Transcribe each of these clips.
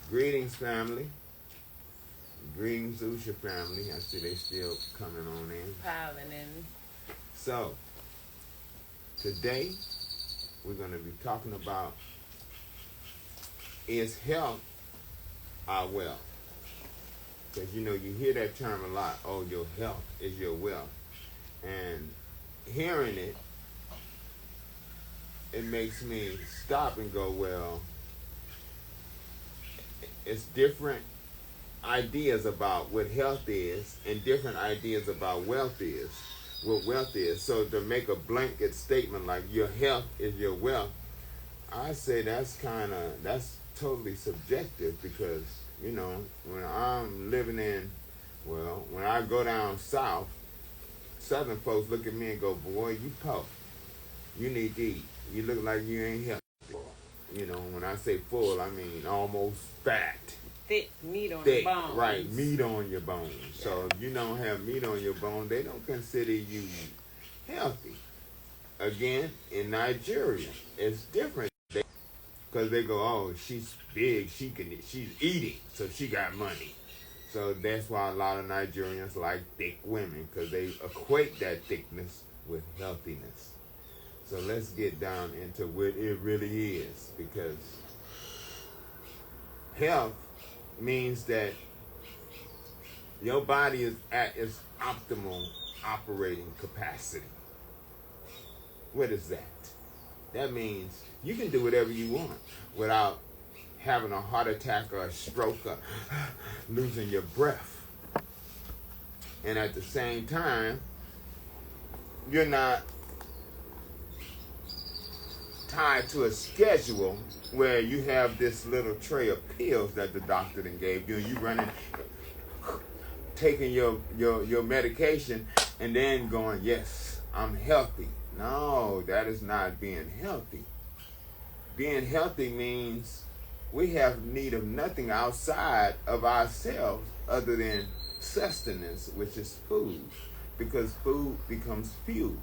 Greetings, family. Greetings, USHA family. I see they still coming on in. Piling in. So, today we're going to be talking about, is health our wealth? Because you hear that term a lot. Oh, your health is your wealth. And hearing it, it makes me stop and go, well, it's different ideas about what health is and different ideas about wealth is, what wealth is. So to make a blanket statement like your health is your wealth, I say that's totally subjective because, when I'm living when I go down south, southern folks look at me and go, boy, you poor. You need to eat. You look like you ain't healthy. When I say full, I mean almost fat. Thick meat on the bones. Right, meat on your bones. Yeah. So if you don't have meat on your bone, they don't consider you healthy. Again, in Nigeria, it's different. Because they go, oh, she's big, she's eating, so she got money. So that's why a lot of Nigerians like thick women, because they equate that thickness with healthiness. So let's get down into what it really is, because health means that your body is at its optimal operating capacity. What is that? That means you can do whatever you want without having a heart attack or a stroke or losing your breath. And at the same time, you're not tied to a schedule where you have this little tray of pills that the doctor then gave you, and you running, taking your medication, and then going, yes, I'm healthy. No, that is not being healthy. Being healthy means we have need of nothing outside of ourselves other than sustenance, which is food, because food becomes fuel.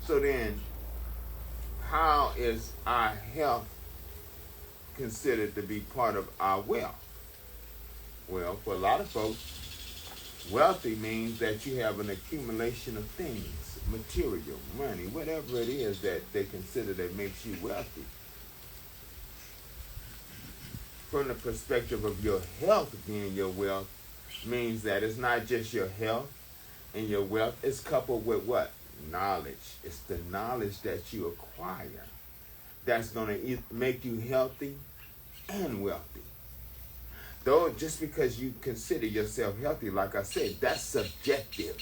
So then, how is our health considered to be part of our wealth? Well, for a lot of folks, wealthy means that you have an accumulation of things, material, money, whatever it is that they consider that makes you wealthy. From the perspective of your health being your wealth, means that it's not just your health and your wealth, it's coupled with what? Knowledge. It's the knowledge that you acquire that's going to make you healthy and wealthy. Though just because you consider yourself healthy, like I said, that's subjective.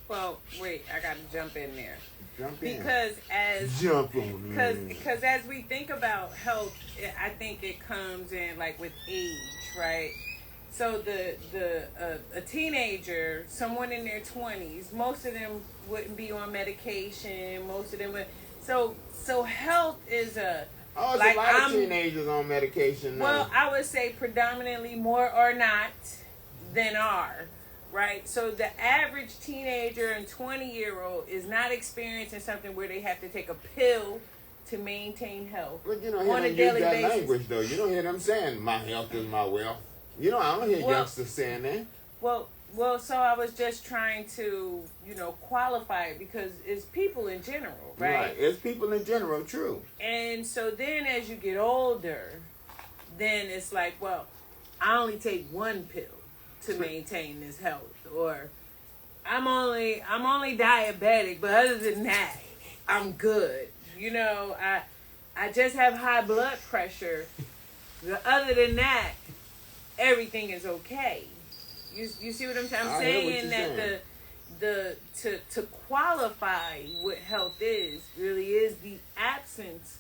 Well, wait, I got to jump in there. Jump in. Because as we think about health, I think it comes in like with age, right? So a teenager, someone in their 20s, most of them wouldn't be on medication. Most of them would. So health is a. Oh, there's a lot of teenagers on medication now. Well, I would say predominantly more or not than are. Right? So the average teenager and 20-year-old is not experiencing something where they have to take a pill to maintain health. But you don't hear them use that language, though. You don't hear them saying, my health is my wealth. I don't hear youngsters saying that. Well, so I was just trying to, qualify it because it's people in general, right? Right. It's people in general, true. And so then as you get older, then it's like, well, I only take one pill to maintain this health, or I'm only diabetic, but other than that, I'm good. I just have high blood pressure. But other than that, everything is okay. You see what I'm saying? I'm saying that to qualify what health is really is the absence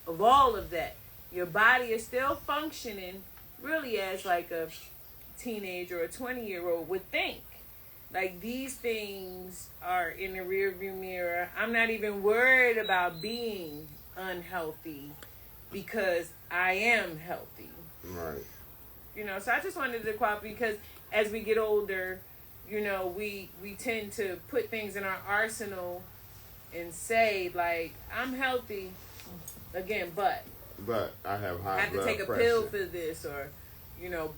of all of that. Your body is still functioning really as like a teenager or a 20-year-old would think. Like, these things are in the rearview mirror. I'm not even worried about being unhealthy because I am healthy. Right. So I just wanted to qualify because as we get older, we tend to put things in our arsenal and say, like, I'm healthy again, but but I have high have to blood take a pressure. pill for this, or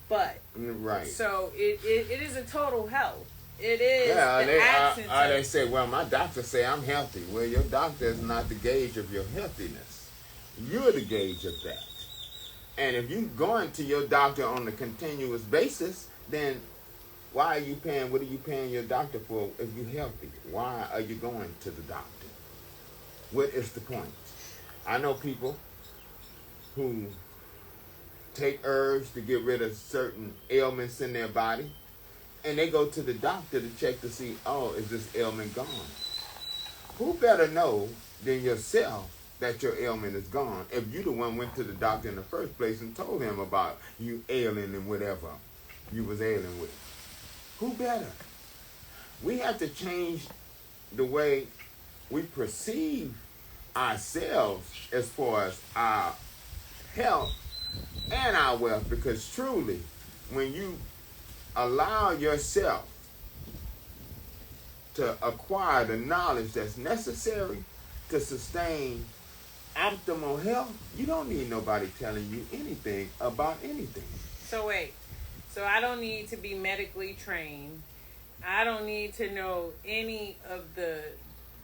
but. Right. So it is a total health. It is Yeah, the absence they say, well, my doctor say I'm healthy. Well, your doctor is not the gauge of your healthiness. You're the gauge of that. And if you're going to your doctor on a continuous basis, then why are you paying? What are you paying your doctor for if you're healthy? Why are you going to the doctor? What is the point? I know people who take herbs to get rid of certain ailments in their body, and they go to the doctor to check to see, oh, is this ailment gone? Who better know than yourself that your ailment is gone if you the one went to the doctor in the first place and told him about you ailing and whatever you was ailing with? Who better? We have to change the way we perceive ourselves as far as our health and our wealth, because truly, when you allow yourself to acquire the knowledge that's necessary to sustain optimal health, you don't need nobody telling you anything about anything. So wait, so I don't need to be medically trained. I don't need to know any of the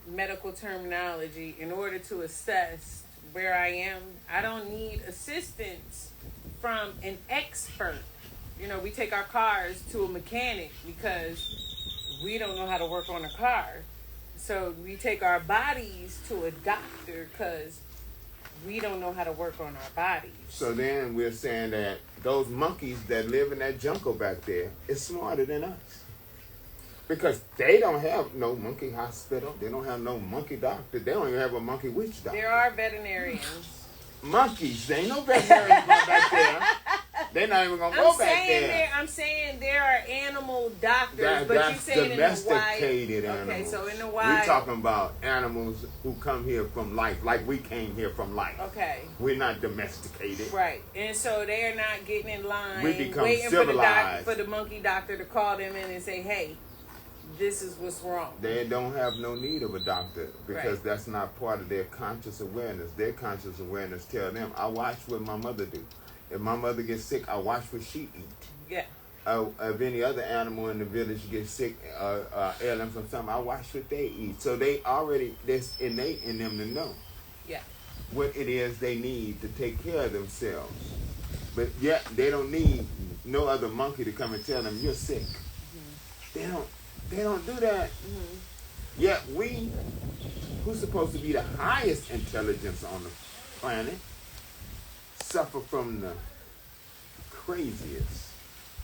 medical terminology in order to assess where I am. I don't need assistance from an expert. We take our cars to a mechanic because we don't know how to work on a car. So we take our bodies to a doctor because we don't know how to work on our bodies. So then we're saying that those monkeys that live in that jungle back there is smarter than us. Because they don't have no monkey hospital. They don't have no monkey doctor. They don't even have a monkey witch doctor. There are veterinarians. Monkeys. There ain't no veterinarians going back there. They're not even going to go back there. I'm saying there are animal doctors, but you're saying domesticated in the animals. Okay, so in the wild. We're talking about animals who come here from life, like we came here from life. Okay. We're not domesticated. Right. And so they are not getting in line, we become waiting civilized. for the monkey doctor to call them in and say, hey, this is what's wrong. They don't have no need of a doctor because that's not part of their conscious awareness. Their conscious awareness tell them, I watch what my mother do. If my mother gets sick, I watch what she eat. Yeah. If any other animal in the village gets sick, ailing from something, I watch what they eat. So that's innate in them to know what it is they need to take care of themselves. But yet they don't need no other monkey to come and tell them you're sick. Mm-hmm. They don't do that. Mm-hmm. Yet we, who's supposed to be the highest intelligence on the planet, suffer from the craziest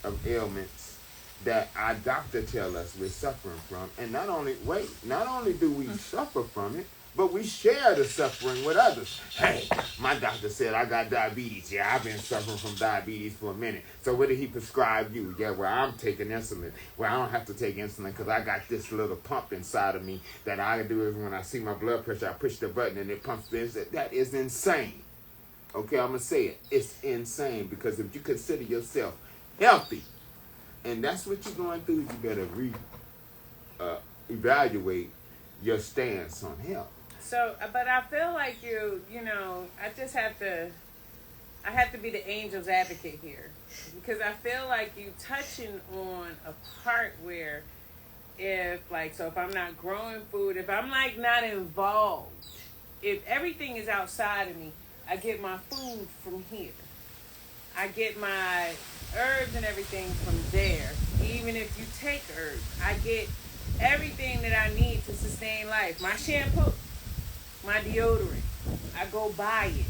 of ailments that our doctor tell us we're suffering from. And not only do we suffer from it, but we share the suffering with others. Hey, my doctor said I got diabetes. Yeah, I've been suffering from diabetes for a minute. So what did he prescribe you? Yeah, well, I'm taking insulin. Well, I don't have to take insulin because I got this little pump inside of me that I do is when I see my blood pressure, I push the button and it pumps this. That is insane. Okay, I'm going to say it. It's insane because if you consider yourself healthy, and that's what you're going through, you better evaluate your stance on health. So, but I feel like I just have to be the angel's advocate here. Because I feel like you touching on a part where if I'm not growing food, if I'm not involved, if everything is outside of me, I get my food from here. I get my herbs and everything from there. Even if you take herbs, I get everything that I need to sustain life. My shampoo, my deodorant, I go buy it.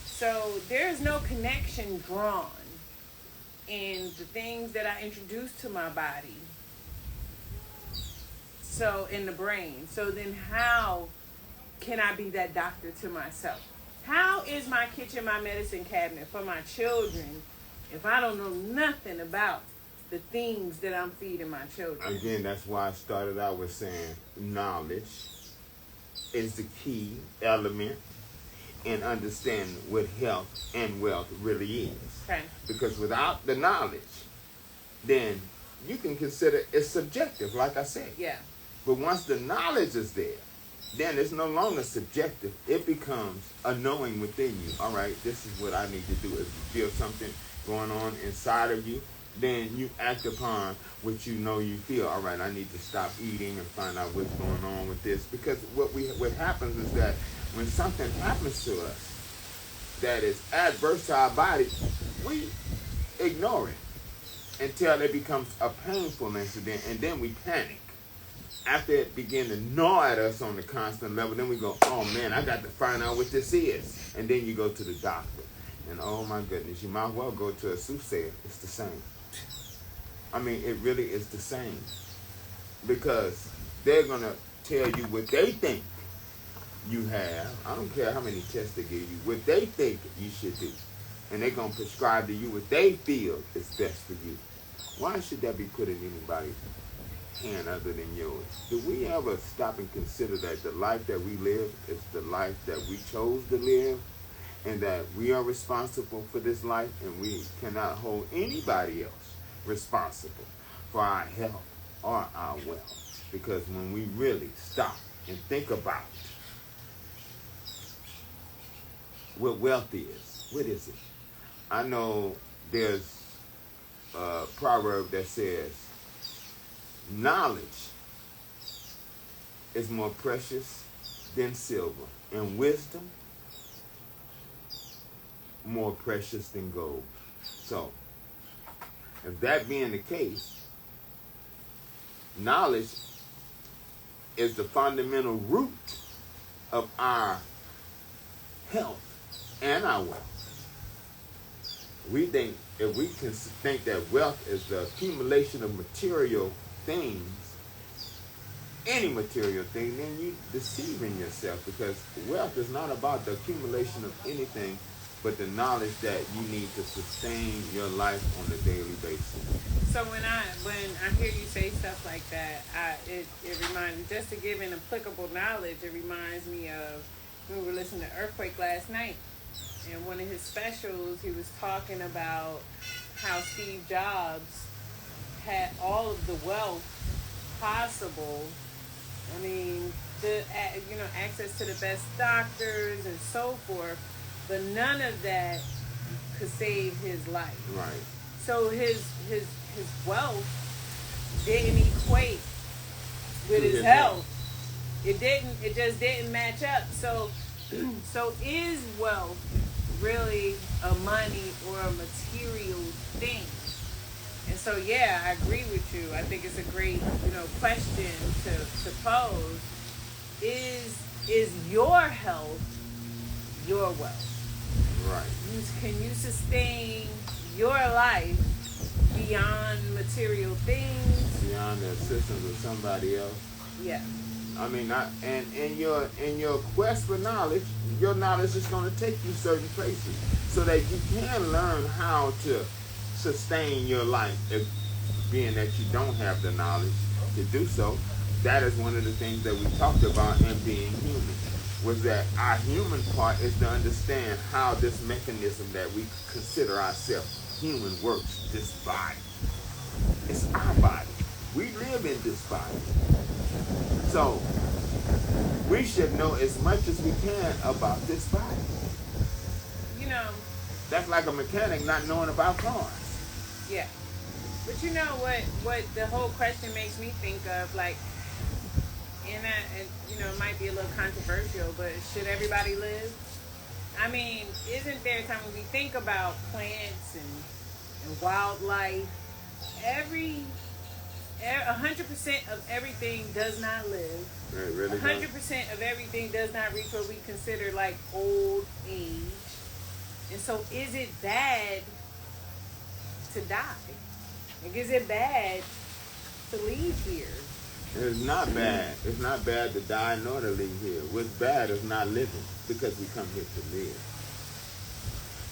So there's no connection drawn in the things that I introduce to my body. So in the brain. So then how can I be that doctor to myself? How is my kitchen my medicine cabinet for my children if I don't know nothing about the things that I'm feeding my children? Again, that's why I started out with saying knowledge is the key element in understanding what health and wealth really is. Okay. Because without the knowledge, then you can consider it's subjective, like I said. Yeah. But once the knowledge is there, then it's no longer subjective. It becomes a knowing within you. All right, this is what I need to do. If you feel something going on inside of you, then you act upon what you know you feel. All right, I need to stop eating and find out what's going on with this. Because what happens is that when something happens to us that is adverse to our body, we ignore it until it becomes a painful incident, and then we panic. After it begin to gnaw at us on the constant level, then we go, oh man, I got to find out what this is. And then you go to the doctor. And oh my goodness, you might as well go to a soothsayer. It's the same. I mean, it really is the same. Because they're going to tell you what they think you have. I don't care how many tests they give you. What they think you should do. And they're going to prescribe to you what they feel is best for you. Why should that be put in anybody's hand other than yours? Do we ever stop and consider that the life that we live is the life that we chose to live, and that we are responsible for this life, and we cannot hold anybody else responsible for our health or our wealth? Because when we really stop and think about what wealth is, what is it? I know there's a proverb that says, knowledge is more precious than silver, and wisdom more precious than gold. So, if that being the case, knowledge is the fundamental root of our health and our wealth. We think, if we can think that wealth is the accumulation of material things, any material thing, then you're deceiving yourself, because wealth is not about the accumulation of anything but the knowledge that you need to sustain your life on a daily basis. So when I hear you say stuff like that, it reminds me, just to give an applicable knowledge, it reminds me of when we were listening to Earthquake last night. In one of his specials, he was talking about how Steve Jobs had all of the wealth possible. I mean, access to the best doctors and so forth, but none of that could save his life. Right. So his wealth didn't equate with his health. It didn't. It just didn't match up. So is wealth really a money or a material thing? And so, yeah, I agree with you. I think it's a great, question to pose. Is your health your wealth? Right. Can you sustain your life beyond material things? Beyond the assistance of somebody else? Yeah. I mean, in your quest for knowledge, your knowledge is going to take you certain places so that you can learn how to sustain your life. If being that you don't have the knowledge to do so, that is one of the things that we talked about in being human, was that our human part is to understand how this mechanism that we consider ourselves human works, this body. It's our body. We live in this body. So, we should know as much as we can about this body. That's like a mechanic not knowing about cars. Yeah. But you know what the whole question makes me think of, like, and it might be a little controversial, but should everybody live? I mean, isn't there a time when we think about plants and wildlife, 100% of everything does not live. It really 100% of everything does not reach what we consider like old age. And so is it bad to die? Like, is it bad to leave here? It's not bad. It's not bad to die nor to leave here. What's bad is not living, because we come here to live.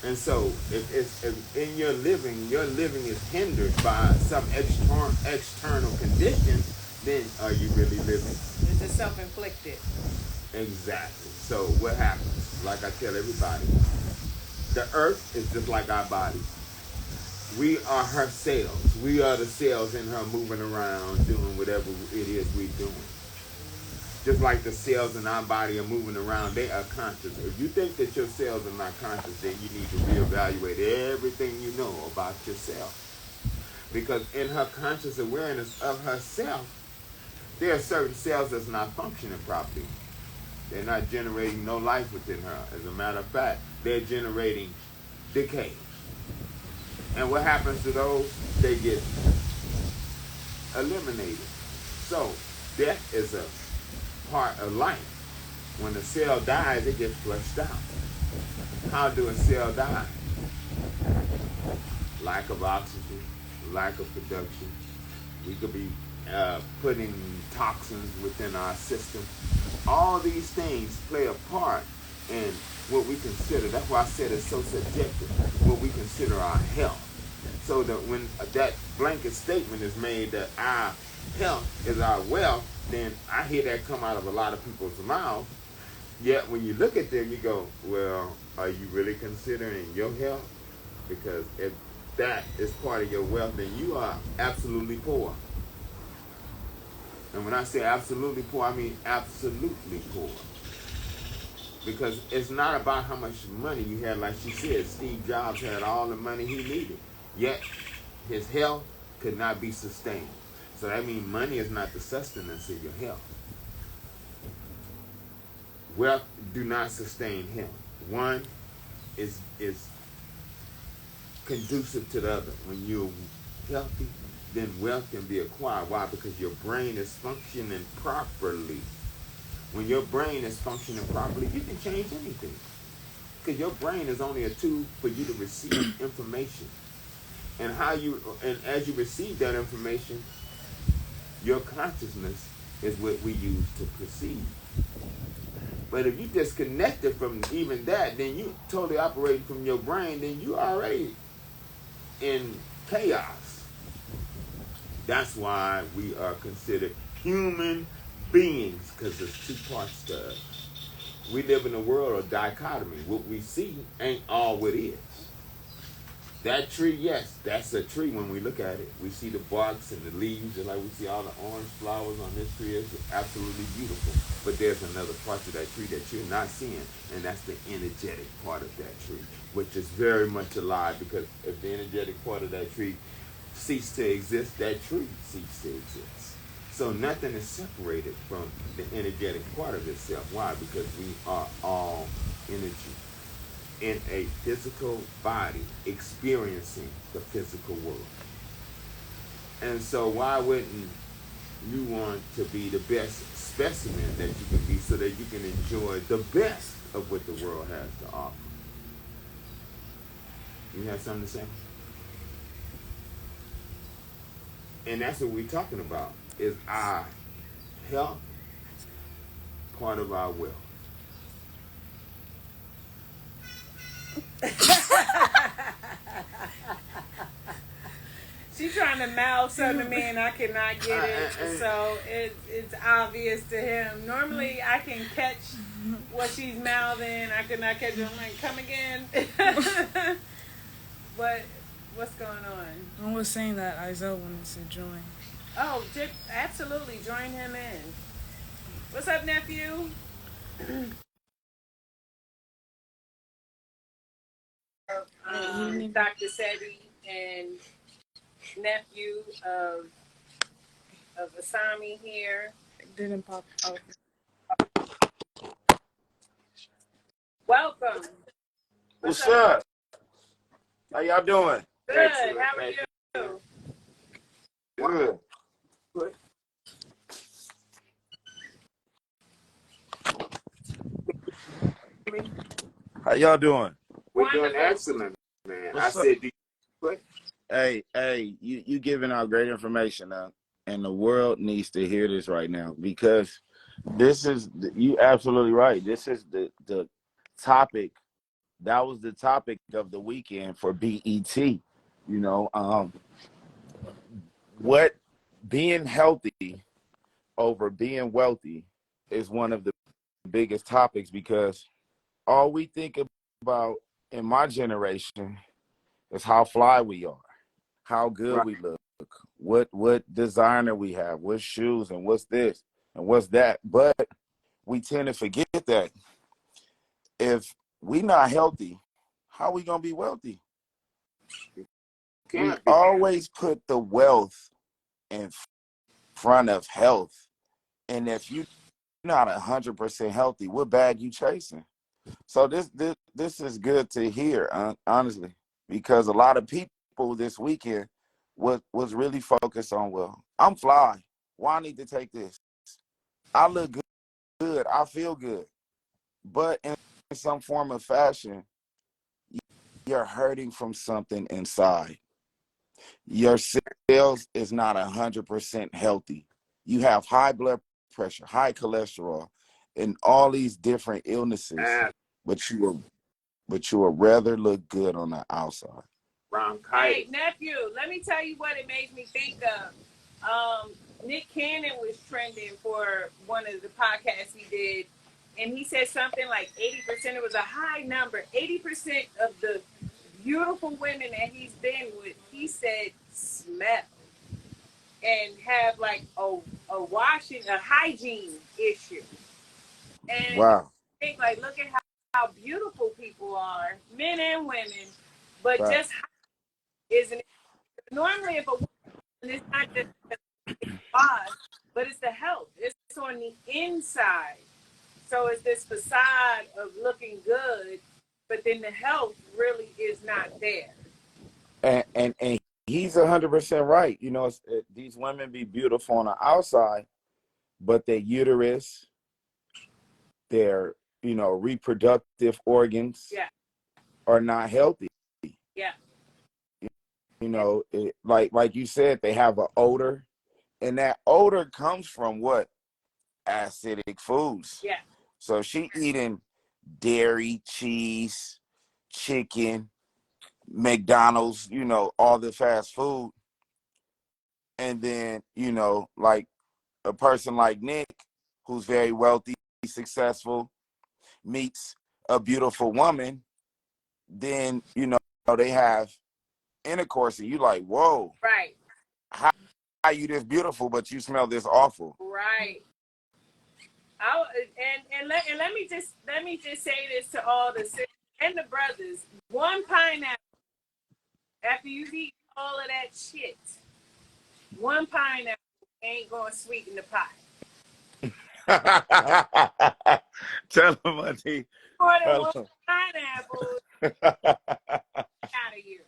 And so, if in your living is hindered by some external condition, then are you really living? It's a self-inflicted. Exactly. So what happens? Like I tell everybody, the earth is just like our body. We are her cells. We are the cells in her moving around, doing whatever it is we're doing. just like the cells in our body are moving around, they are conscious. If you think that your cells are not conscious, then you need to reevaluate everything you know about yourself. Because in her conscious awareness of herself, there are certain cells that's not functioning properly. They're not generating no life within her. As a matter of fact, they're generating decay. And what happens to those? They get eliminated. So, death is a part of life. When the cell dies, it gets flushed out. How do a cell die? Lack of oxygen, lack of production. We could be putting toxins within our system. All these things play a part in what we consider. That's why I said it's so subjective. What we consider our health. So that when that blanket statement is made that our health is our wealth, then I hear that come out of a lot of people's mouths. Yet when you look at them, you go, well, are you really considering your health? Because if that is part of your wealth, then you are absolutely poor. And when I say absolutely poor, I mean absolutely poor. Because it's not about how much money you had. Like she said, Steve Jobs had all the money he needed. Yet his health could not be sustained. So that means money is not the sustenance of your health. Wealth do not sustain health. One is conducive to the other. When you're healthy, then wealth can be acquired. Why? Because your brain is functioning properly. When your brain is functioning properly, you can change anything. Because your brain is only a tool for you to receive information. And as you receive that information, your consciousness is what we use to perceive. But if you disconnect it from even that, then you totally operating from your brain, then you already in chaos. That's why we are considered human beings, because there's two parts to us. We live in a world of dichotomy. What we see ain't all what is. That tree, yes, that's a tree when we look at it. We see the barks and the leaves, and like we see all the orange flowers on this tree. It's absolutely beautiful. But there's another part to that tree that you're not seeing, and that's the energetic part of that tree, which is very much alive, because if the energetic part of that tree ceases to exist, that tree ceases to exist. So nothing is separated from the energetic part of itself. Why? Because we are all energy in a physical body experiencing the physical world. And so why wouldn't you want to be the best specimen that you can be, so that you can enjoy the best of what the world has to offer? You have something to say? And that's what we're talking about, is our health part of our wealth. She's trying to mouth something to me and I cannot get it. So it's obvious to him. Normally I can catch what she's mouthing. I could not catch it. I'm like, come again. But what's going on? I was saying that Isaiah wanted to join. Oh, absolutely. Join him in. What's up, nephew? Dr. Sebi and nephew of Asami here. It didn't pop up. Welcome. What's up? How y'all doing? Good. Excellent. How are you? Good. How y'all doing? We're doing Wonderful. excellent, man. What's I up? said, do you quit? Hey, you giving out great information, and the world needs to hear this right now, because this is, you absolutely right. This is the topic. That was the topic of the weekend for BET. You know, what being healthy over being wealthy is one of the biggest topics, because all we think about in my generation is how fly we are, how good Right. we look, what designer we have, what shoes, and what's this and what's that. But we tend to forget that if we not healthy, how we gonna be wealthy? We Can't be. always put the wealth in front of health, and if you're not 100% healthy, what bag you chasing? So this is good to hear, honestly, because a lot of people this weekend was really focused on, well, I'm fly. Why I need to take this? I look good. I feel good. But in some form of fashion, you're hurting from something inside. Your cells is not 100% healthy. You have high blood pressure, high cholesterol, and all these different illnesses, but you will rather look good on the outside. Hey, nephew, let me tell you what it made me think of. Nick Cannon was trending for one of the podcasts he did, and he said something like 80%. It was a high number. 80% of the beautiful women that he's been with, he said, smell and have like a washing, a hygiene issue. And Wow. I think, like, look at how beautiful people are, men and women, but Right. just isn't. Normally, if a woman, it's not just the body, but it's the health. It's on the inside. So it's this facade of looking good, but then the health really is not there. And he's 100% right. These women be beautiful on the outside, but their uterus, their reproductive organs Yeah. are not healthy. Yeah. Like you said, they have an odor, and that odor comes from what? Acidic foods. Yeah. So she eating dairy, cheese, chicken, McDonald's, all the fast food. And then, like a person like Nick, who's very wealthy, successful, meets a beautiful woman, then, they have intercourse, and you like, whoa, Right. how you this beautiful, but you smell this awful? Right. Let me just say this to all the sisters and the brothers: one pineapple after you've eaten all of that shit, one pineapple ain't gonna sweeten the pot. Tell him, Auntie. More than one pineapple out of you.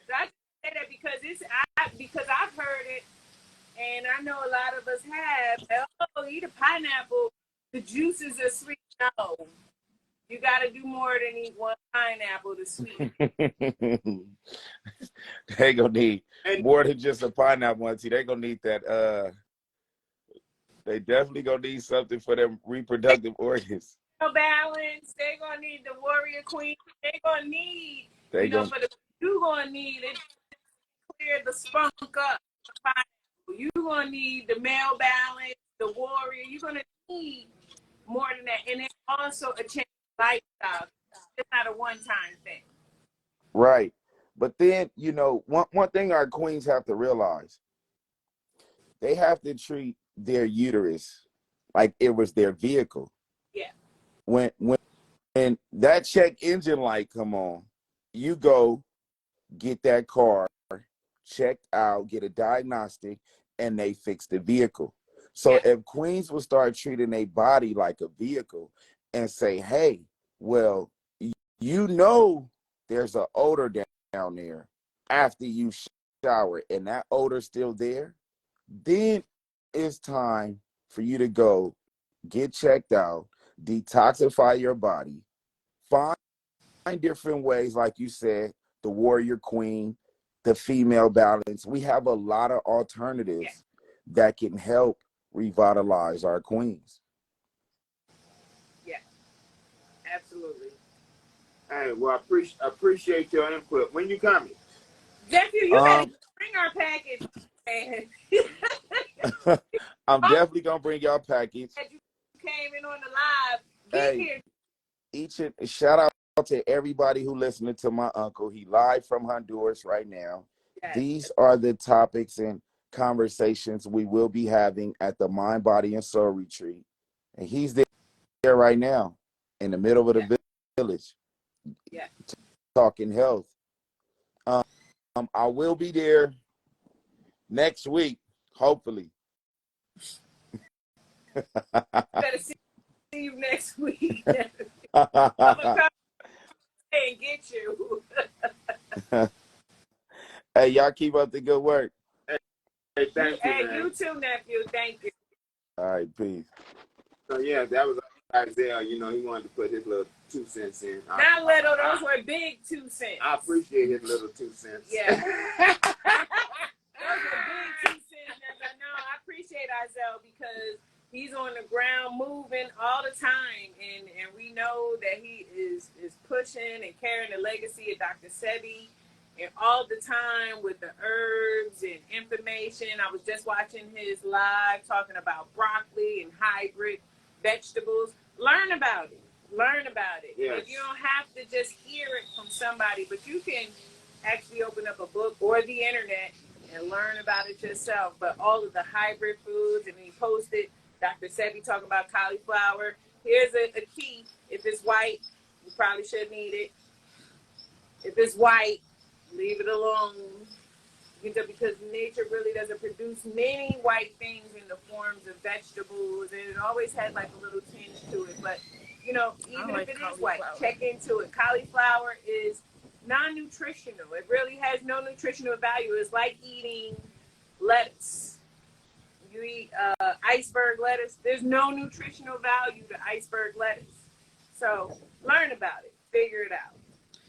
So I just say that because I've heard it, and I know a lot of us have. Oh, eat a pineapple, the juices are sweet. No, you got to do more than eat one pineapple to sweeten. They gonna need more than just a pineapple, Auntie. They gonna need that. They definitely gonna need something for their reproductive organs. Balance. They gonna need the warrior queen. They gonna need. For you gonna need it to clear the spunk up. You gonna need the male balance, the warrior. You're gonna need more than that, and it's also a change of lifestyle. It's not a one-time thing. Right, but then one thing our queens have to realize: they have to treat their uterus like it was their vehicle. Yeah. When that check engine light come on, you go get that car checked out, get a diagnostic, and they fix the vehicle. So if queens will start treating their body like a vehicle and say, hey, well, there's an odor down there after you shower and that odor's still there, then it's time for you to go get checked out, detoxify your body, find different ways, like you said, the warrior queen, the female balance. We have a lot of alternatives that can help revitalize our queens. Yeah, absolutely. Hey, well, I appreciate your input. When you coming? Nephew, you better bring our package, man. I'm definitely gonna bring y'all package. You came in on the live. Get here. Shout out to everybody who listening to my uncle. He live from Honduras right now. Yes. These are the topics and conversations we will be having at the Mind, Body, and Soul Retreat. and he's there right now in the middle of the village, Yeah. talking health. I will be there next week, hopefully. Better see you next week. I'm gonna come and get you. Hey, y'all keep up the good work. Hey, thank you, man. You too, nephew. Thank you. All right, peace. So yeah, that was Isaiah. You know, he wanted to put his little 2 cents in. Not little; those were big 2 cents. I appreciate his little 2 cents. Yeah. Those were big 2 cents. I know. I appreciate Isaiah because he's on the ground moving all the time, and we know that he is pushing and carrying the legacy of Dr. Sebi, and all the time with the herbs and information. I was just watching his live talking about broccoli and hybrid vegetables. Learn about it. Learn about it. Yes. You don't have to just hear it from somebody, but you can actually open up a book or the internet and learn about it yourself. But all of the hybrid foods, and he posted Dr. Sebi talking about cauliflower. Here's a key. If it's white, you probably shouldn't eat it. If it's white, leave it alone. Because nature really doesn't produce many white things in the forms of vegetables, and it always has like a little tinge to it. But even if it is white, check into it. Cauliflower is non-nutritional. It really has no nutritional value. It's like eating lettuce. You eat iceberg lettuce. There's no nutritional value to iceberg lettuce. So learn about it, figure it out,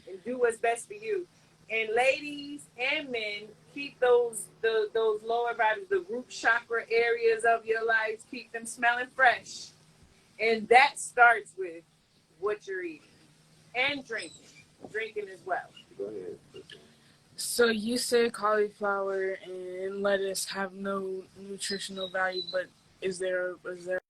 and do what's best for you. And ladies and men, keep those lower bodies, the root chakra areas of your life, keep them smelling fresh. And that starts with what you're eating and drinking as well. Go ahead. So you said cauliflower and lettuce have no nutritional value, but is there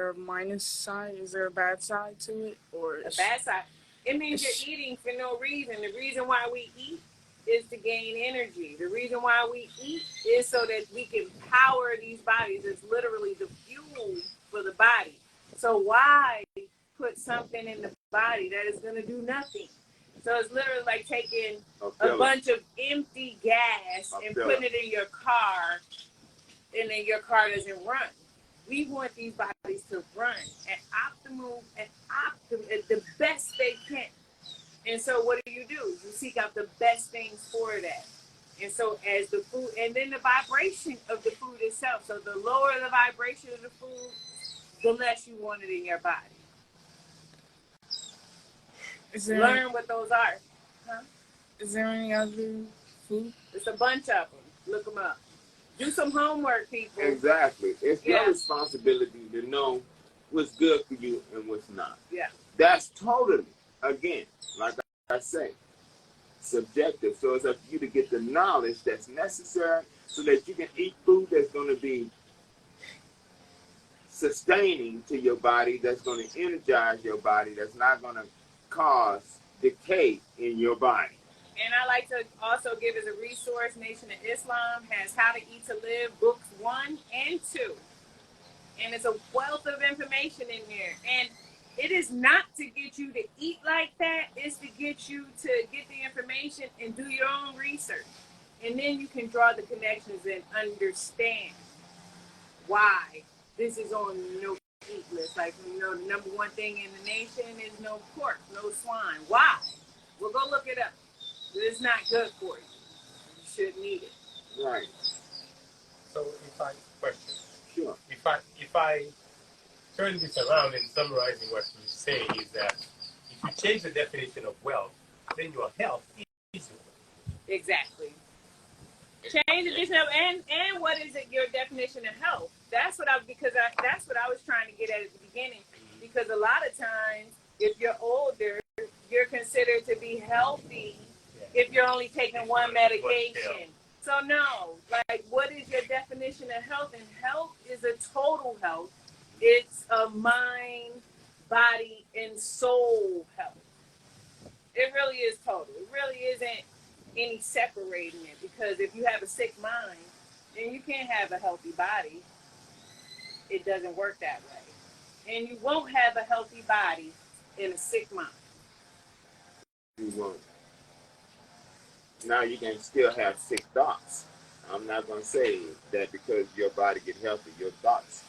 a minus side? Is there a bad side to it, or a bad side? It means you're eating for no reason. The reason why we eat is to gain energy. The reason why we eat is so that we can power these bodies. It's literally the fuel for the body. So why put something in the body that is going to do nothing? So it's literally like taking a bunch of empty gas and putting it in your car, and then your car doesn't run. We want these bodies to run at the best they can. And so what do? You seek out the best things for that. And so as the food, and then the vibration of the food itself. So the lower the vibration of the food, the less you want it in your body. Learn what those are. Huh? Is there any other food? There's a bunch of them. Look them up. Do some homework, people. Exactly. It's your responsibility to know what's good for you and what's not. Yeah. That's totally, again, like I say, subjective. So it's up to you to get the knowledge that's necessary so that you can eat food that's going to be sustaining to your body, that's going to energize your body, that's not going to cause decay in your body. And I like to also give as a resource, Nation of Islam has How to Eat to Live, books 1 and 2. And it's a wealth of information in there. And it is not to get you to eat like that. It's to get you to get the information and do your own research. And then you can draw the connections and understand why this is on no eat list. Like, the number one thing in the nation is no pork, no swine. Why? Well, go look it up. It's not good for you. You shouldn't eat it. Right. So question. Sure. If I turn this around and summarizing what you say is that if you change the definition of wealth, then your health is wealth. Exactly. Change the definition of and what is it your definition of health? That's what I was trying to get at the beginning. Because a lot of times, if you're older, you're considered to be healthy if you're only taking one medication. So no, like, what is your definition of health? And health is a total health. It's a mind, body, and soul health. It really is total. It really isn't any separating it, because if you have a sick mind, then you can't have a healthy body. It doesn't work that way. And you won't have a healthy body in a sick mind. You won't. Now you can still have sick thoughts. I'm not gonna say that because your body get healthy, your thoughts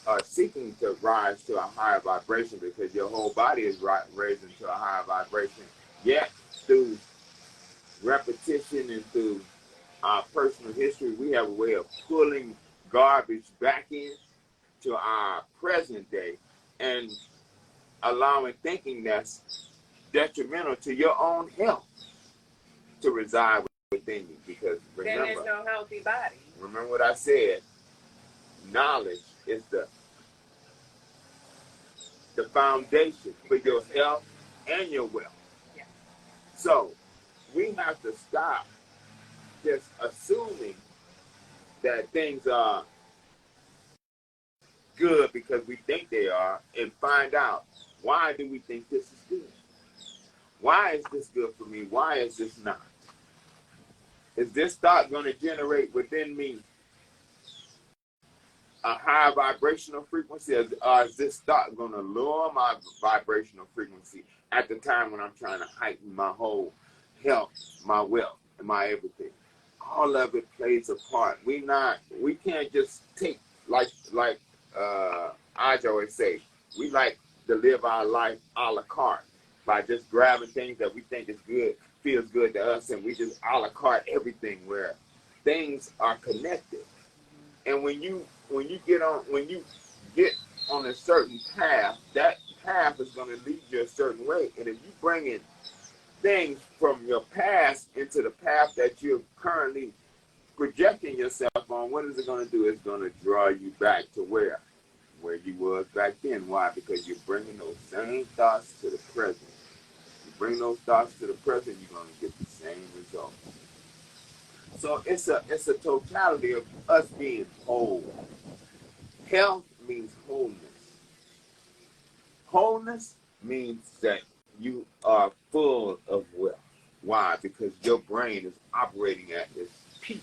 are seeking to rise to a higher vibration because your whole body is raising to a higher vibration. Yet through repetition and through our personal history, we have a way of pulling garbage back in to our present day and allowing thinking that's detrimental to your own health to reside within you. Because Then there's no healthy body. remember what I said, knowledge is the foundation for your health and your wealth. Yeah. So we have to stop just assuming that things are good because we think they are and find out, why do we think this is good? Why is this good for me? Why is this not? Is this thought going to generate within me a high vibrational frequency, or is this thought going to lower my vibrational frequency at the time when I'm trying to heighten my whole health, my wealth, and my everything? All of it plays a part. We can't just take like I always say, we like to live our life a la carte by just grabbing things that we think is good, feels good to us, and we just a la carte everything, where things are connected. And when you get on a certain path, that path is going to lead you a certain way. And if you bring in things from your past into the path that you're currently projecting yourself on, what is it going to do? It's going to draw you back to where you was back then. Why? Because you're bringing those same thoughts to the present. You bring those thoughts to the present, you're going to get the same result. So it's a totality of us being whole. Health means wholeness. Wholeness means that you are full of wealth. Why? Because your brain is operating at its peak.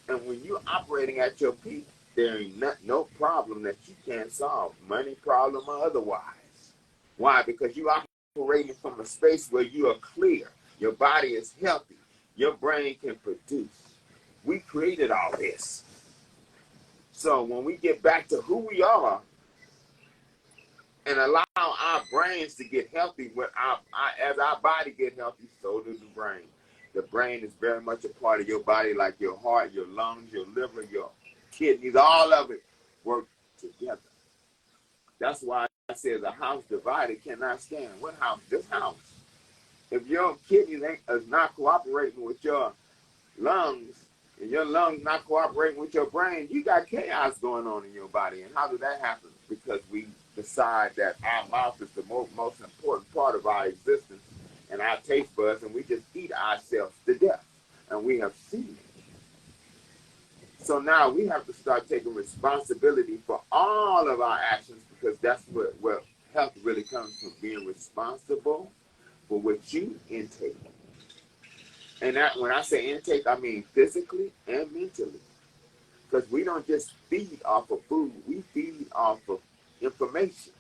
And when you're operating at your peak, there ain't no problem that you can't solve, money problem or otherwise. Why? Because you're operating from a space where you are clear. Your body is healthy. Your brain can produce. We created all this. So when we get back to who we are and allow our brains to get healthy, as our body get healthy, so does the brain. The brain is very much a part of your body, like your heart, your lungs, your liver, your kidneys, all of it work together. That's why I say the house divided cannot stand. What house? This house. If your kidneys is not cooperating with your lungs, and your lungs not cooperating with your brain, you got chaos going on in your body. And how did that happen? Because we decide that our mouth is the most important part of our existence and our taste buds, and we just eat ourselves to death. And we have seen it. So now we have to start taking responsibility for all of our actions, because that's where health really comes from, being responsible for what you intake. And that, when I say intake, I mean physically and mentally. Because we don't just feed off of food, we feed off of information.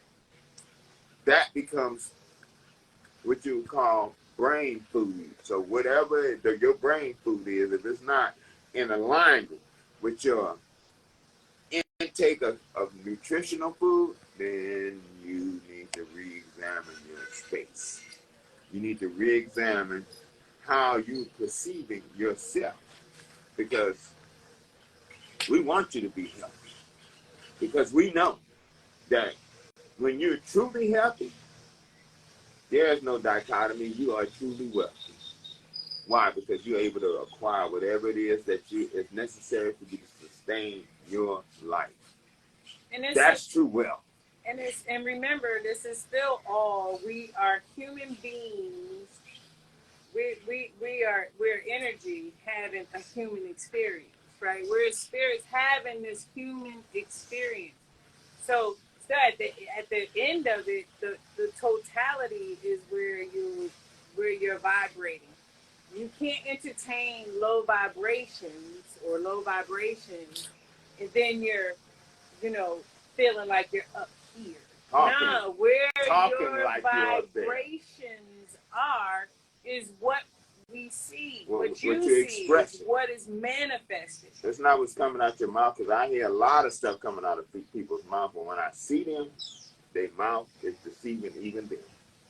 That becomes what you would call brain food. So whatever your brain food is, if it's not in alignment with your intake of nutritional food, then you need to re-examine your space. You need to re-examine how you're perceiving yourself, because we want you to be healthy, because we know that when you're truly healthy, there's no dichotomy. You are truly wealthy. Why? Because you're able to acquire whatever it is that is necessary for you to sustain your life. And that's true wealth. And remember, this is still all, we are human beings. We're energy having a human experience, right? We're spirits having this human experience. So at the end of it, the totality is where you're vibrating. You can't entertain low vibrations, and then you're feeling like you're up here. Talking, No, where talking your like you're up there. vibrations are is what we see. What you you're see expressing. is what is manifested. That's not what's coming out your mouth, because I hear a lot of stuff coming out of people's mouth, but when I see them, their mouth is deceiving even them.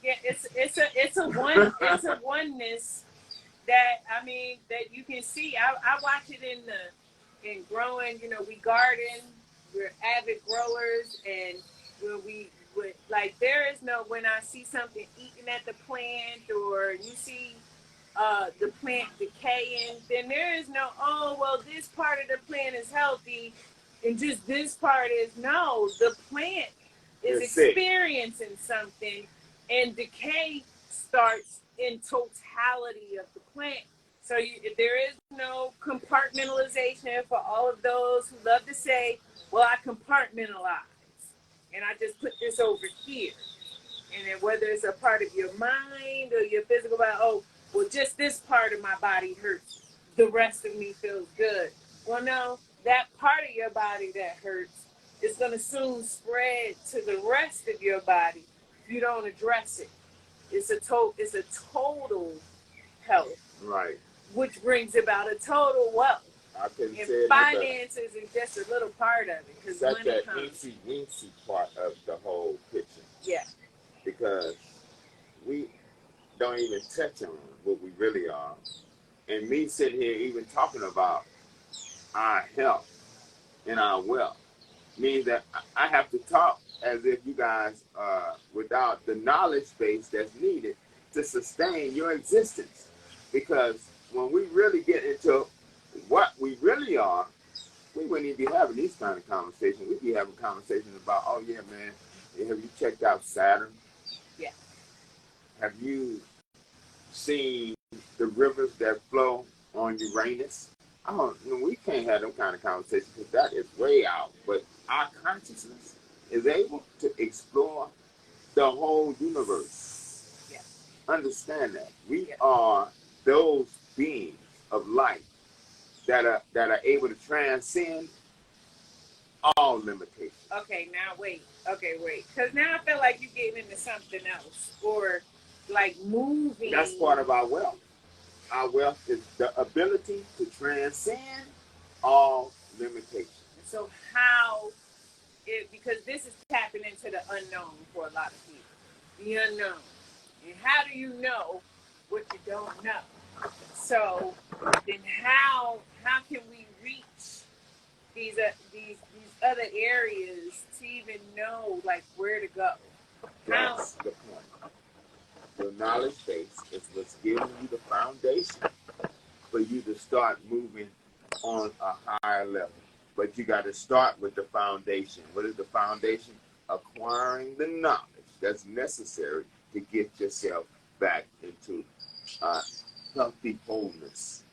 Yeah, it's a oneness that that you can see. I watch it in growing. You know, we garden. We're avid growers, and when we would like, there is no, when I see something eating at the plant, or you see the plant decaying, then there is no, oh well, this part of the plant is healthy, and just this part is no. The plant is experiencing something, and decay starts in totality of the plant. So there is no compartmentalization for all of those who love to say, well, I compartmentalize, and I just put this over here. And then whether it's a part of your mind or your physical body, oh, well, just this part of my body hurts. The rest of me feels good. Well, no, that part of your body that hurts is going to soon spread to the rest of your body if you don't address it. It's a total health. Right. Which brings about a total wealth. I couldn't and say it finances is just a little part of it. Because that's money that comes. incy part of the whole picture. Yeah. Because we don't even touch on what we really are. And me sitting here even talking about our health and our wealth means that I have to talk as if you guys without the knowledge base that's needed to sustain your existence. Because when we really get into what we really are, we wouldn't even be having these kind of conversations. We'd be having conversations about, oh yeah, man, have you checked out Saturn? Yeah. Have you seen the rivers that flow on Uranus? We can't have them kind of conversations because that is way out. But our consciousness is able to explore the whole universe. Yeah. Understand that we are those beings of light that are able to transcend all limitations. Okay, now wait. Because now I feel like you're getting into something else, or like moving. That's part of our wealth. Our wealth is the ability to transcend all limitations. So how because this is tapping into the unknown for a lot of people. The unknown. And how do you know what you don't know? So then how can we reach these other areas to even know like where to go? That's the point. The knowledge base is what's giving you the foundation for you to start moving on a higher level. But you got to start with the foundation. What is the foundation? Acquiring the knowledge that's necessary to get yourself back into healthy wholeness.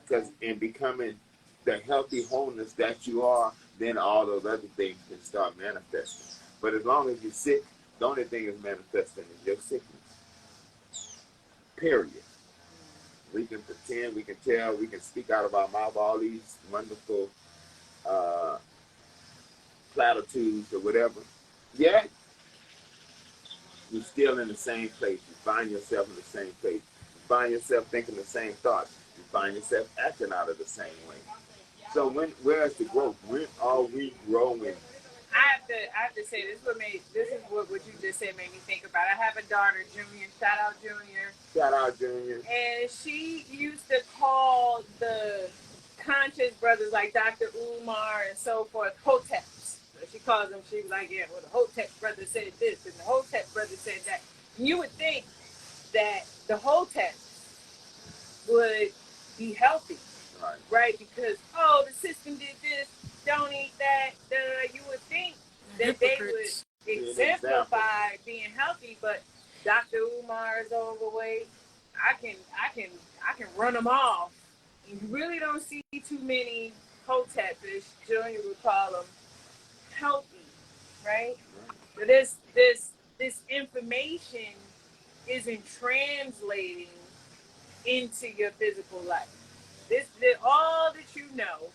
Because in becoming the healthy wholeness that you are, then all those other things can start manifesting. But as long as you're sick, the only thing is manifesting is your sickness. Period. We can pretend, we can tell, we can speak out of our mouth all these wonderful platitudes or whatever. Yet, you're still in the same place. You find yourself in the same place. You find yourself thinking the same thoughts. You find yourself acting out of the same way. So where's the growth? When are we growing? I have to say this is what you just said made me think about. I have a daughter, Junior. Shout out Junior. Shout out Junior. And she used to call the conscious brothers like Dr. Umar and so forth Hoteps. So she calls them. She was like, yeah, well, the Hotep brother said this and the Hotep brother said that. You would think that the Hoteps would be healthy, right? Because the system did this. Don't eat that. You would think that they would exemplify being healthy, but Dr. Umar is overweight. I can run them off. You really don't see too many Hotepish, Junior would call them, healthy, right? So this information isn't translating into your physical life. All that you know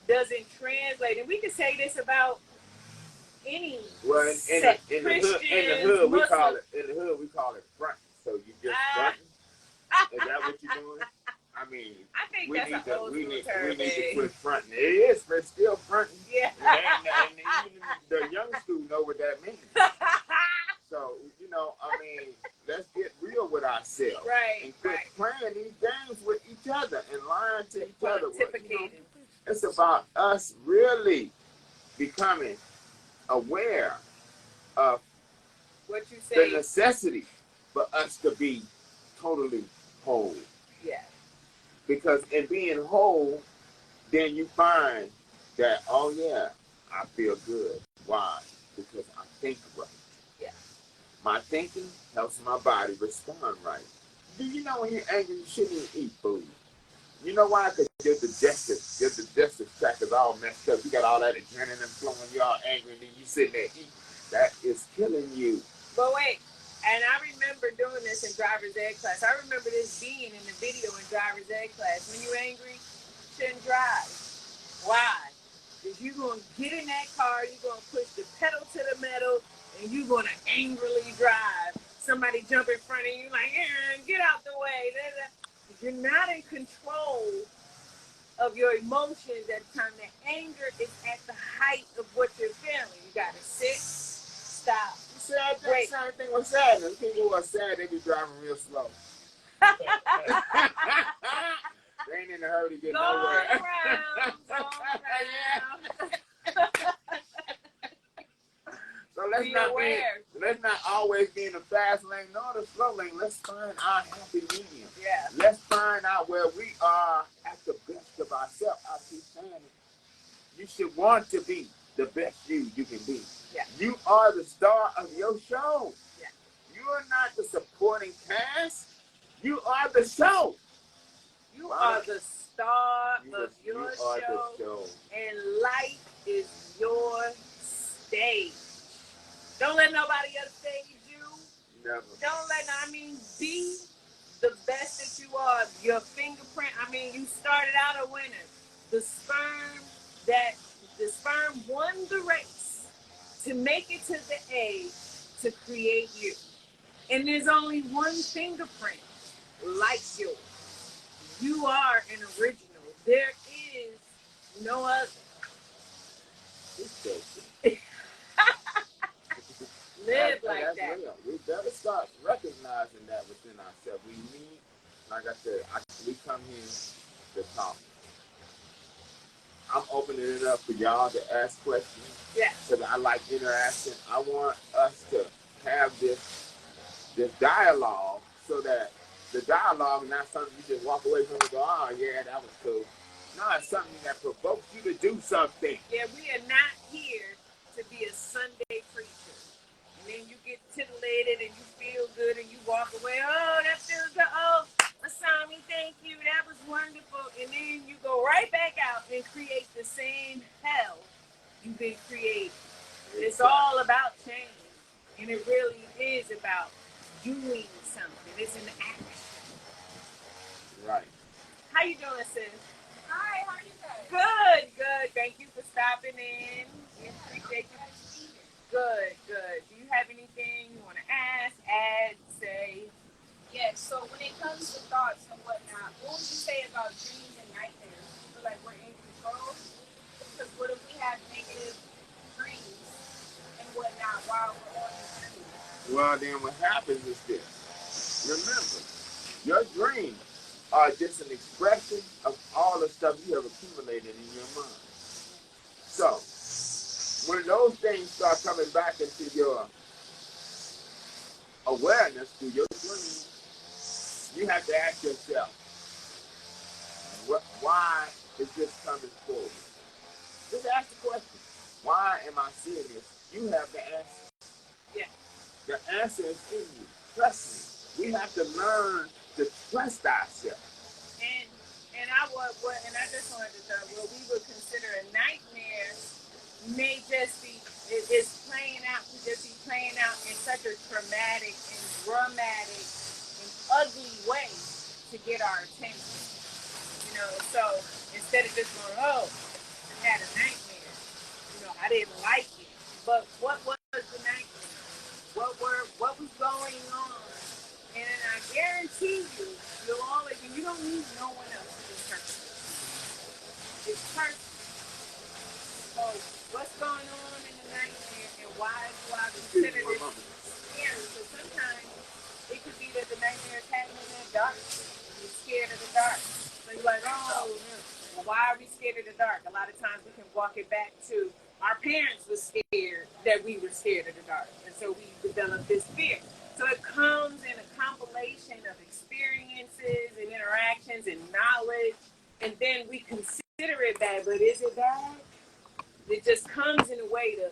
doesn't translate. And we can say this about any Well, sect, in the Christians, hood, we call Muslims. it fronting. So you just fronting. Is that what you're doing? I mean, I think we that's need an old we school need term, we need to babe. quit fronting. It is, but it's still fronting. Yeah. And even the young school know what that means. So I mean, let's get real with ourselves, Right, and quit playing these games with each other and lying to each other. Pontificating. It's about us really becoming aware of What you the say? necessity for us to be totally whole. Yeah. Because in being whole, then you find that, oh yeah, I feel good. Why? Because I think right. Yeah. My thinking helps my body respond right. Do you know when you're angry, you shouldn't even eat food? You know why? Because your digestive tract is all messed up. You got all that adrenaline flowing, you're all angry, and then you sitting there eating. That is killing you. But wait, and I remember doing this in driver's ed class. I remember this being in the video in driver's ed class. When you're angry, you shouldn't drive. Why? Because you're going to get in that car, you're going to push the pedal to the metal, and you're going to angrily drive. Somebody jump in front of you like, get out the way. You're not in control of your emotions at the time. The anger is at the height of what you're feeling. You got to sit, stop. Same thing with sadness. People who are sad, they be driving real slow. They ain't in a hurry to get nowhere. Go around. So let's not always be in the fast lane nor the slow lane. Let's find our happy medium. Yeah. Let's find out where we are at the best of ourselves. I keep saying it. You should want to be the best you can be. Yeah. You are the star of your show. Yeah. You are not the supporting cast. You are the show. You are the star of your show. And life is your stage. Don't let nobody else stage you. Never. Be the best that you are. Your fingerprint, you started out a winner. The sperm won the race to make it to the egg to create you. And there's only one fingerprint like yours. You are an original. There is no other. Live like that. Real. We better start recognizing that within ourselves. We need, like I said, we come here to talk. I'm opening it up for y'all to ask questions. Yeah. Because I like interaction. I want us to have this dialogue so that the dialogue is not something you just walk away from and go, oh yeah, that was cool. No, it's something that provokes you to do something. Yeah, we are not here to be a Sunday preacher. And then you get titillated and you feel good and you walk away, oh, that feels good. Oh, Asami, thank you. That was wonderful. And then you go right back out and create the same hell you've been creating. It's all about change. And it really is about doing something. It's an action. Right. How you doing, sis? Hi, how are you guys? Good. Thank you for stopping in. We appreciate you. Good. Do you have anything you want to ask, add, say? Yes, so when it comes to thoughts and whatnot, what would you say about dreams and nightmares? You feel like we're in control? Because what if we have negative dreams and whatnot while we're on the journey? Well, then what happens is this. Remember, your dreams are just an expression of all the stuff you have accumulated in your mind. So, when those things start coming back into your awareness through your dreams, you have to ask yourself, why is this coming forward? Just ask the question, why am I seeing this? You have the answer. Yeah. The answer is in you. Trust me. We have to learn to trust ourselves. And I just wanted to say, what we would consider a nightmare may just be, it's playing out, we just be playing out in such a traumatic and dramatic and ugly way to get our attention. So instead of just going, oh, I had a nightmare, I didn't like it. But what was the nightmare? What was going on? And I guarantee you, you'll always, and you don't need no one else to interpret it. It's personal. So what's going on in the nightmare, and why do I consider this scary? So sometimes it could be that the nightmare is happening in the dark. You're scared of the dark. So you're like, oh, well, why are we scared of the dark? A lot of times we can walk it back to our parents were scared that we were scared of the dark. And so we developed this fear. So it comes in a compilation of experiences and interactions and knowledge. And then we consider it bad, but is it bad? It just comes in a way to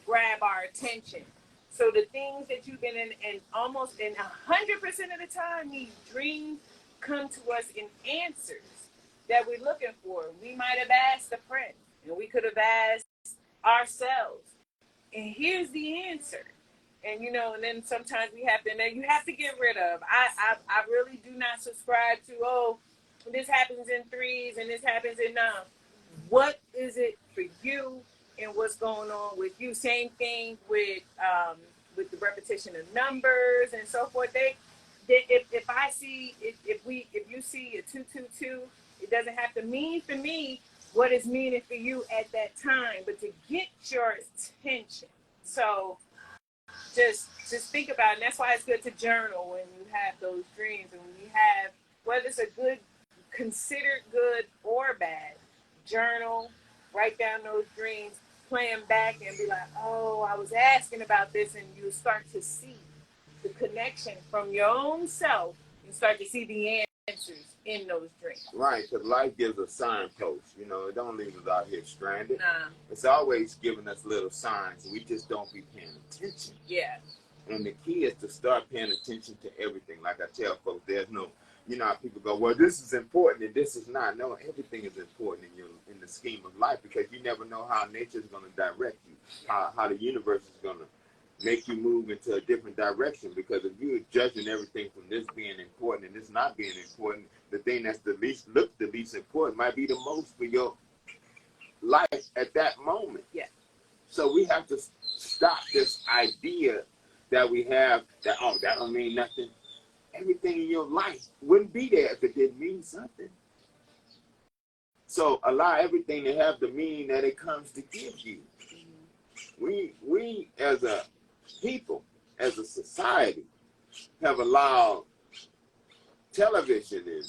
grab our attention. So the things that you've been in, and almost in 100% of the time, these dreams come to us in answers that we're looking for. We might have asked a friend, and we could have asked ourselves, and here's the answer. And and then sometimes we have to, and then you have to get rid of. I really do not subscribe to, oh, this happens in threes and this happens in nine. What is it for you, and what's going on with you? Same thing with the repetition of numbers and so forth. If I see if you see a 222, it doesn't have to mean for me what it's meaning for you at that time, but to get your attention. So just think about it. And that's why it's good to journal when you have those dreams, and when you have, whether it's a good, considered good or bad, journal, write down those dreams, play them back, and be like, oh, I was asking about this, and you start to see the connection from your own self. You start to see the answers in those dreams. Right, because life gives us signposts. It don't leave us out here stranded. Nah. It's always giving us little signs. We just don't be paying attention. Yeah. And the key is to start paying attention to everything. Like I tell folks, there's no, how people go, well, this is important and this is not. No, everything is important in the scheme of life, because you never know how nature is going to direct you, how the universe is going to make you move into a different direction. Because if you're judging everything from this being important and this not being important, the thing that's the least important might be the most for your life at that moment. Yeah. So we have to stop this idea that we have that, oh, that don't mean nothing. Everything in your life wouldn't be there if it didn't mean something. So allow everything to have the meaning that it comes to give you. We as a people, as a society, have allowed television and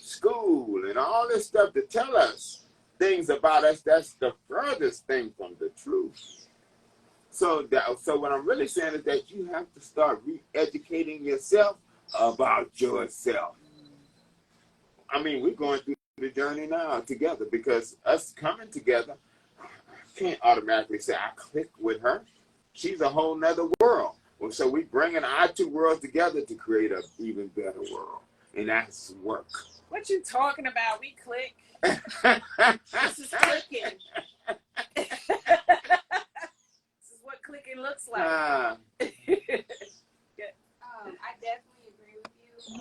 school and all this stuff to tell us things about us that's the furthest thing from the truth. So what I'm really saying is that you have to start re-educating yourself about yourself. I mean, we're going through the journey now together, because us coming together, I can't automatically say I click with her. She's a whole nother world. Well, so we're bringing our two worlds together to create an even better world. And that's work. What you talking about? We click. This is clicking. This is what clicking looks like. I definitely agree with you.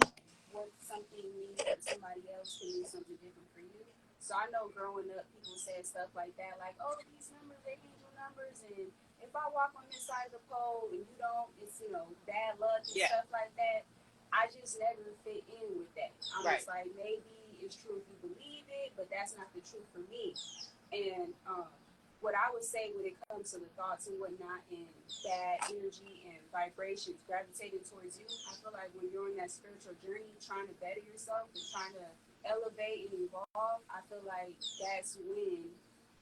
What something means for somebody else can mean something different for you. So I know growing up, people said stuff like that, like, oh, these numbers, they angel numbers, and if I walk on this side of the pole and you don't, it's, bad luck and stuff like that. I just never fit in with that. I'm just like, maybe it's true if you believe it, but that's not the truth for me. And what I would say when it comes to the thoughts and whatnot and bad energy and vibrations gravitating towards you, I feel like when you're on that spiritual journey, trying to better yourself and trying to elevate and evolve, I feel like that's when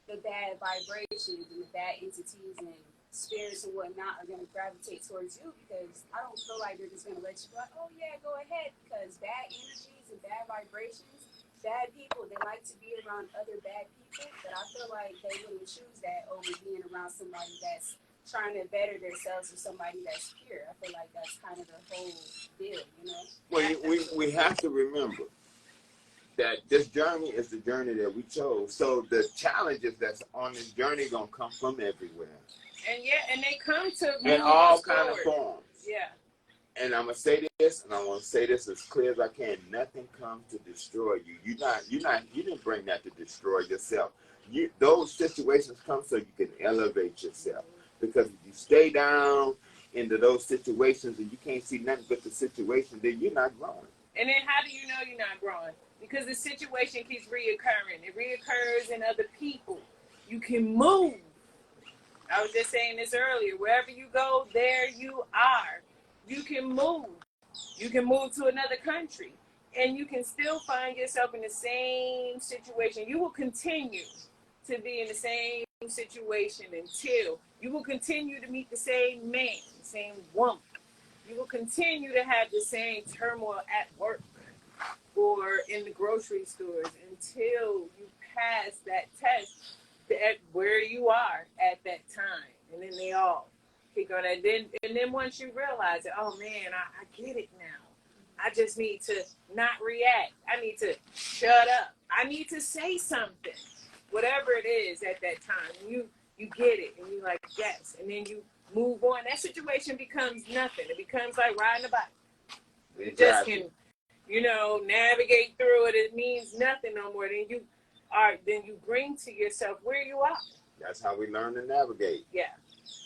the bad vibrations and the bad entities and spirits and whatnot are going to gravitate towards you, because I don't feel like they're just going to let you go, oh yeah, go ahead, because bad energies and bad vibrations, bad people, they like to be around other bad people, but I feel like they wouldn't choose that over being around somebody that's trying to better themselves or somebody that's pure. I feel like that's kind of the whole deal, Well, we have to remember that this journey is the journey that we chose. So the challenges that's on this journey going to come from everywhere. And they come to in all kind of forms. Yeah. And I'm gonna say this, and I want to say this as clear as I can. Nothing comes to destroy you. You didn't bring that to destroy yourself. Those situations come so you can elevate yourself. Because if you stay down into those situations and you can't see nothing but the situation, then you're not growing. And then how do you know you're not growing? Because the situation keeps reoccurring. It reoccurs in other people. You can move. I was just saying this earlier. Wherever you go, there you are. You can move. You can move to another country. And you can still find yourself in the same situation. You will continue to be in the same situation until you will continue to meet the same man, the same woman. You will continue to have the same turmoil at work or in the grocery stores until you pass that test at where you are at that time. And then they all kick on that. And then once you realize that, oh man, I get it now. I just need to not react. I need to shut up. I need to say something. Whatever it is at that time. You get it and you're like, yes. And then you move on. That situation becomes nothing. It becomes like riding a bike. You just can, navigate through it. It means nothing no more. Then you bring to yourself where you are. That's how we learn to navigate. Yeah.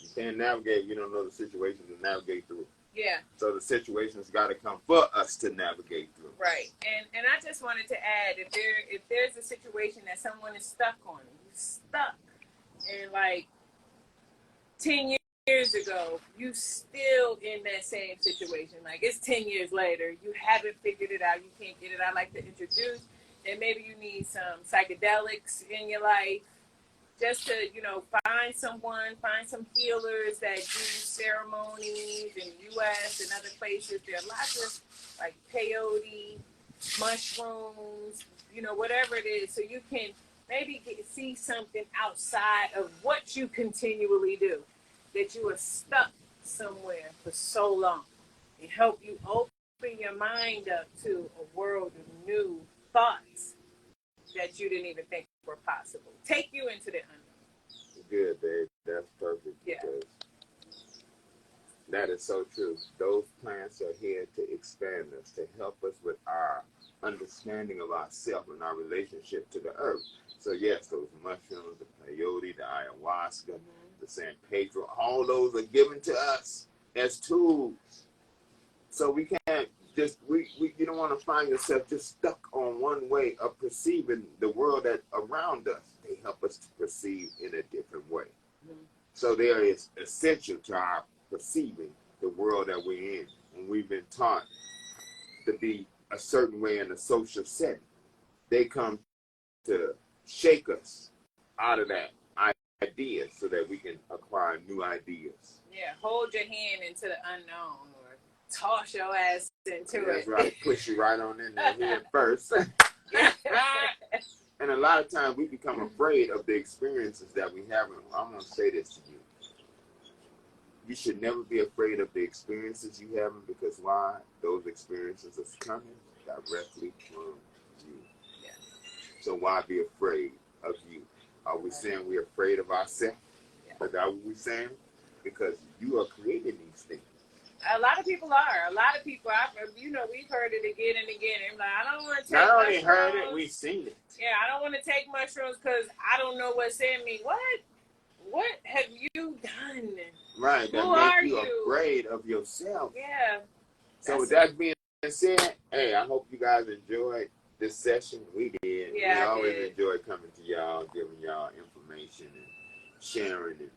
You can't navigate if you don't know the situation to navigate through. Yeah. So the situation's got to come for us to navigate through. Right. And I just wanted to add, if there's a situation that someone is stuck on, you're stuck, and like 10 years ago, you still in that same situation. Like it's 10 years later, you haven't figured it out. You can't get it. I like to introduce that maybe you need some psychedelics in your life, just to, find some healers that do ceremonies in the U.S. and other places. There are lots of like peyote, mushrooms, whatever it is, so you can maybe see something outside of what you continually do, that you are stuck somewhere for so long. It help you open your mind up to a world of new thoughts that you didn't even think were possible. Take you into the unknown. Good, babe. That's perfect. Yeah. Because that is so true. Those plants are here to expand us, to help us with our understanding of ourselves and our relationship to the earth. So yes, those mushrooms, the peyote, the ayahuasca, the San Pedro, all those are given to us as tools. So we can't just, you don't want to find yourself just stuck on one way of perceiving the world that around us. They help us to perceive in a different way. So there is essential to our perceiving the world that we're in. And we've been taught to be a certain way in a social setting. They come to shake us out of that idea so that we can acquire new ideas. Yeah, hold your hand into the unknown or toss your ass into it. That's right. Push you right on in there head first. And a lot of times we become afraid of the experiences that we have. And I'm going to say this to you. You should never be afraid of the experiences you have, because why? Those experiences are coming directly from you. Yeah. So why be afraid of you? Are we saying we're afraid of ourselves? Yeah. Is that what we're saying? Because you are creating these things. A lot of people are. A lot of people, we've heard it again and again. I'm like, I don't want to take Not mushrooms. only heard it, we've seen it. Yeah, I don't want to take mushrooms because I don't know what's in me. What have you done? Right, that Who are makes you you? afraid of yourself. Yeah. So with that being said, hey, I hope you guys enjoyed this session. We did. Yeah, we I always did. enjoy coming to y'all, giving y'all information and sharing and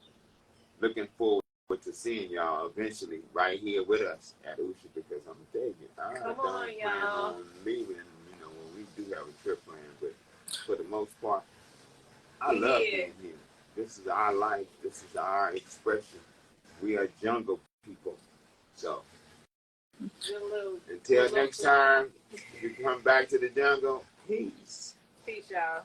looking forward to seeing y'all eventually right here with us at USHA, because I'm gonna tell you, I Come don't on, plan y'all. on leaving, when we do have a trip plan, but for the most part, I We love here. being here. This is our life. This is our expression. We are jungle people. So until next time, if you come back to the jungle, peace. Peace, y'all.